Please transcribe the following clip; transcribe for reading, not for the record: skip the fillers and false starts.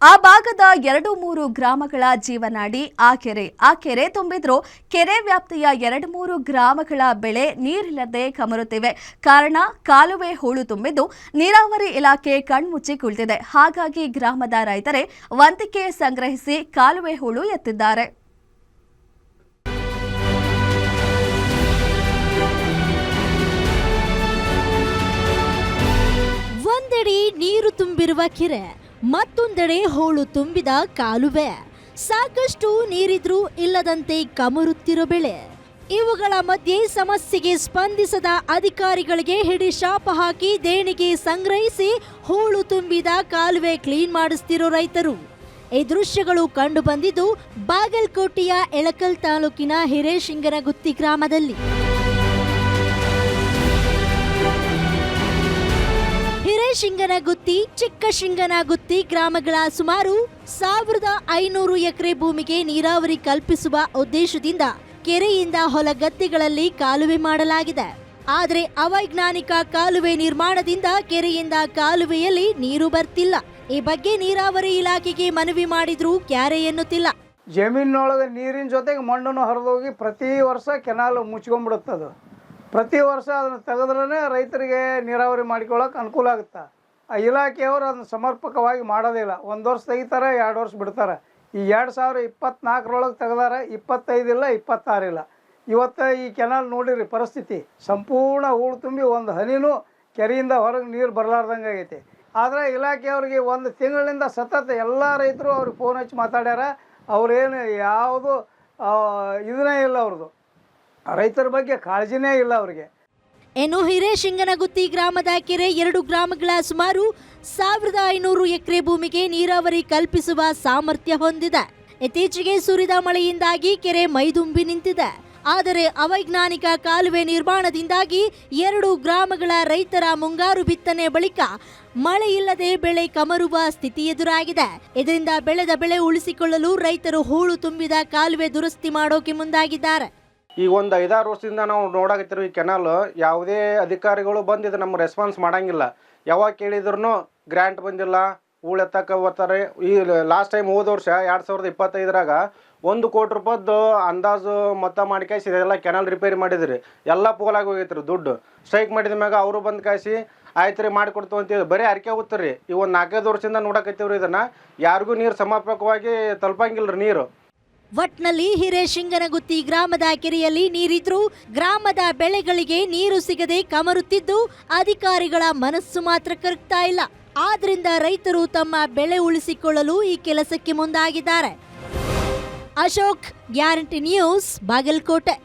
ಆ ಭಾಗದ 2-3 ಗ್ರಾಮಗಳ ಜೀವನಾಡಿ ಆ ಕೆರೆ ತುಂಬಿದ್ರೂ ಕೆರೆ ವ್ಯಾಪ್ತಿಯ 2-3 ಗ್ರಾಮಗಳ ಬೆಳೆ ನೀರಿಲ್ಲದೆ ಕಮರುತ್ತಿವೆ. ಕಾರಣ ಕಾಲುವೆ ಹೂಳು ತುಂಬಿದ್ದು ನೀರಾವರಿ ಇಲಾಖೆ ಕಣ್ಮುಚ್ಚಿ ಕುಳಿತಿದೆ. ಹಾಗಾಗಿ ಗ್ರಾಮದ ರೈತರೇ ವಂತಿಕೆ ಸಂಗ್ರಹಿಸಿ ಕಾಲುವೆ ಹೂಳು ಎತ್ತಿದ್ದಾರೆ. ಒಂದೆಡೆ ನೀರು ತುಂಬಿರುವ ಕೆರೆ, ಮತ್ತೊಂದೆಡೆ ಹೂಳು ತುಂಬಿದ ಕಾಲುವೆ. ಸಾಕಷ್ಟು ನೀರಿದ್ರೂ ಇಲ್ಲದಂತೆ ಕಮರುತ್ತಿರೋ ಬೆಳೆ. ಇವುಗಳ ಮಧ್ಯೆ ಸಮಸ್ಯೆಗೆ ಸ್ಪಂದಿಸದ ಅಧಿಕಾರಿಗಳಿಗೆ ಹಿಡಿ ಶಾಪ ಹಾಕಿ ದೇಣಿಗೆ ಸಂಗ್ರಹಿಸಿ ಹೂಳು ತುಂಬಿದ ಕಾಲುವೆ ಕ್ಲೀನ್ ಮಾಡಿಸ್ತಿರೋ ರೈತರು. ಈ ದೃಶ್ಯಗಳು ಕಂಡು ಬಂದಿದ್ದು ಬಾಗಲಕೋಟೆಯ ಎಳಕಲ್ ತಾಲೂಕಿನ ಹಿರೇಶಿಂಗನಗುತ್ತಿ ಗ್ರಾಮದಲ್ಲಿ. ಹಿರೇಶಿಂಗನಗುತ್ತಿ, ಚಿಕ್ಕಶಿಂಗನಗುತ್ತಿ ಗ್ರಾಮಗಳ ಸುಮಾರು 1500 ಎಕರೆ ಭೂಮಿಗೆ ನೀರಾವರಿ ಕಲ್ಪಿಸುವ ಉದ್ದೇಶದಿಂದ ಕೆರೆಯಿಂದ ಹೊಲಗದ್ದೆಗಳಲ್ಲಿ ಕಾಲುವೆ ಮಾಡಲಾಗಿದೆ. ಆದರೆ ಅವೈಜ್ಞಾನಿಕ ಕಾಲುವೆ ನಿರ್ಮಾಣದಿಂದ ಕೆರೆಯಿಂದ ಕಾಲುವೆಯಲ್ಲಿ ನೀರು ಬರ್ತಿಲ್ಲ. ಈ ಬಗ್ಗೆ ನೀರಾವರಿ ಇಲಾಖೆಗೆ ಮನವಿ ಮಾಡಿದ್ರೂ ಕ್ಯಾರೆ ಎನ್ನುತ್ತಿಲ್ಲ. ಜಮೀನೊಳಗೆ ನೀರಿನ ಜೊತೆಗೆ ಮಣ್ಣನ್ನು ಹರಿದೋಗಿ ಪ್ರತಿ ವರ್ಷ ಕೆನಾಲ್ ಮುಚ್ಕೊಂಡ್ಬಿಡುತ್ತದು. ಪ್ರತಿ ವರ್ಷ ಅದನ್ನು ತೆಗೆದ್ರೇ ರೈತರಿಗೆ ನೀರಾವರಿ ಮಾಡಿಕೊಳ್ಳೋಕೆ ಅನುಕೂಲ ಆಗುತ್ತೆ. ಆ ಇಲಾಖೆಯವರು ಅದನ್ನು ಸಮರ್ಪಕವಾಗಿ ಮಾಡೋದಿಲ್ಲ. 1 ವರ್ಷ ತೆಗಿತಾರೆ, 2 ವರ್ಷ ಬಿಡ್ತಾರೆ. ಈ 2024 ತೆಗೆದಾರೆ, 25 ಇಲ್ಲ, 26 ಇಲ್ಲ. ಇವತ್ತು ಈ ಕೆನಾಲ್ ನೋಡಿರಿ ಪರಿಸ್ಥಿತಿ ಸಂಪೂರ್ಣ ಹೂಳು ತುಂಬಿ ಒಂದು ಹನಿನೂ ಕೆರೆಯಿಂದ ಹೊರಗೆ ನೀರು ಬರಲಾರ್ದಂಗೆ ಆಗೈತಿ. ಆದರೆ ಇಲಾಖೆಯವ್ರಿಗೆ 1 ತಿಂಗಳಿಂದ ಸತತ ಎಲ್ಲ ರೈತರು ಅವ್ರಿಗೆ ಫೋನ್ ಹಚ್ಚಿ ಮಾತಾಡ್ಯಾರ. ಅವ್ರೇನು ಯಾವುದು ಇದನ್ನೇ ಇಲ್ಲ, ಅವ್ರದ್ದು ರೈತರ ಬಗ್ಗೆ ಕಾಳಜಿನೇ ಇಲ್ಲ ಅವರಿಗೆ. ಇನ್ನು ಹಿರೇಶಿಂಗನಗುತ್ತಿ ಗ್ರಾಮದ ಕೆರೆ 2 ಗ್ರಾಮಗಳ ಸುಮಾರು 1500 ಎಕರೆ ಭೂಮಿಗೆ ನೀರಾವರಿ ಕಲ್ಪಿಸುವ ಸಾಮರ್ಥ್ಯ ಹೊಂದಿದೆ. ಇತ್ತೀಚೆಗೆ ಸುರಿದ ಮಳೆಯಿಂದಾಗಿ ಕೆರೆ ಮೈದುಂಬಿ ನಿಂತಿದೆ. ಆದರೆ ಅವೈಜ್ಞಾನಿಕ ಕಾಲುವೆ ನಿರ್ಮಾಣದಿಂದಾಗಿ 2 ಗ್ರಾಮಗಳ ರೈತರ ಮುಂಗಾರು ಬಿತ್ತನೆ ಬಳಿಕ ಮಳೆ ಇಲ್ಲದೆ ಬೆಳೆ ಕಮರುವ ಸ್ಥಿತಿ ಎದುರಾಗಿದೆ. ಇದರಿಂದ ಬೆಳೆದ ಬೆಳೆ ಉಳಿಸಿಕೊಳ್ಳಲು ರೈತರು ಹೂಳು ತುಂಬಿದ ಕಾಲುವೆ ದುರಸ್ತಿ ಮಾಡೋಕೆ ಮುಂದಾಗಿದ್ದಾರೆ. ಈಗ ಒಂದು 5-6 ವರ್ಷದಿಂದ ನಾವು ನೋಡಾಕತ್ತಿರೋ ಈ ಕೆನಾಲ್ ಯಾವುದೇ ಅಧಿಕಾರಿಗಳು ಬಂದು ಇದು ನಮ್ಮ ರೆಸ್ಪಾನ್ಸ್ ಮಾಡಂಗಿಲ್ಲ. ಯಾವಾಗ ಕೇಳಿದ್ರು ಗ್ರ್ಯಾಂಟ್ ಬಂದಿಲ್ಲ, ಹೂಳೆತ್ತಕ್ಕೆ ಬರ್ತಾರೆ. ಈ ಲಾಸ್ಟ್ ಟೈಮ್ ಹೋದ ವರ್ಷ 2025 1 ಕೋಟಿ ರೂಪಾಯ್ದು ಅಂದಾಜು ಮೊತ್ತ ಮಾಡಿ ಕಾಯಿಸಿ ಇದೆಲ್ಲ ಕೆನಾಲ್ ರಿಪೇರಿ ಮಾಡಿದ್ರಿ. ಎಲ್ಲ ಪೋಲಾಗಿ ಹೋಗೈತ್ರಿ ದುಡ್ಡು. ಸ್ಟ್ರೈಕ್ ಮಾಡಿದ ಮ್ಯಾಗ ಅವರು ಬಂದು ಕಾಯಿಸಿ ಆಯ್ತು ರೀ ಮಾಡಿಕೊಡ್ತು ಅಂತೀವಿ. ಬರೀ ಅರಿಕೆ ಹೋಗ್ತಾರೆ ರೀ. ಈ ಒಂದು 4-5 ವರ್ಷದಿಂದ ನೋಡಕತ್ತೀವ್ರಿ. ಇದನ್ನು ಯಾರಿಗೂ ನೀರು ಸಮರ್ಪಕವಾಗಿ ತಲುಪಂಗಿಲ್ಲ ರೀ ನೀರು. ಒಟ್ನಲ್ಲಿ ಹಿರೇಶಿಂಗನಗುತ್ತಿ ಗ್ರಾಮದ ಕೆರೆಯಲ್ಲಿ ನೀರಿದ್ರೂ ಗ್ರಾಮದ ಬೆಳೆಗಳಿಗೆ ನೀರು ಸಿಗದೆ ಕಮರುತ್ತಿದ್ದು ಅಧಿಕಾರಿಗಳ ಮನಸ್ಸು ಮಾತ್ರ ಕರಗ್ತಾ ಇಲ್ಲ. ಆದ್ರಿಂದ ರೈತರು ತಮ್ಮ ಬೆಳೆ ಉಳಿಸಿಕೊಳ್ಳಲು ಈ ಕೆಲಸಕ್ಕೆ ಮುಂದಾಗಿದ್ದಾರೆ. Ashok, guarantee news, Bagalkot.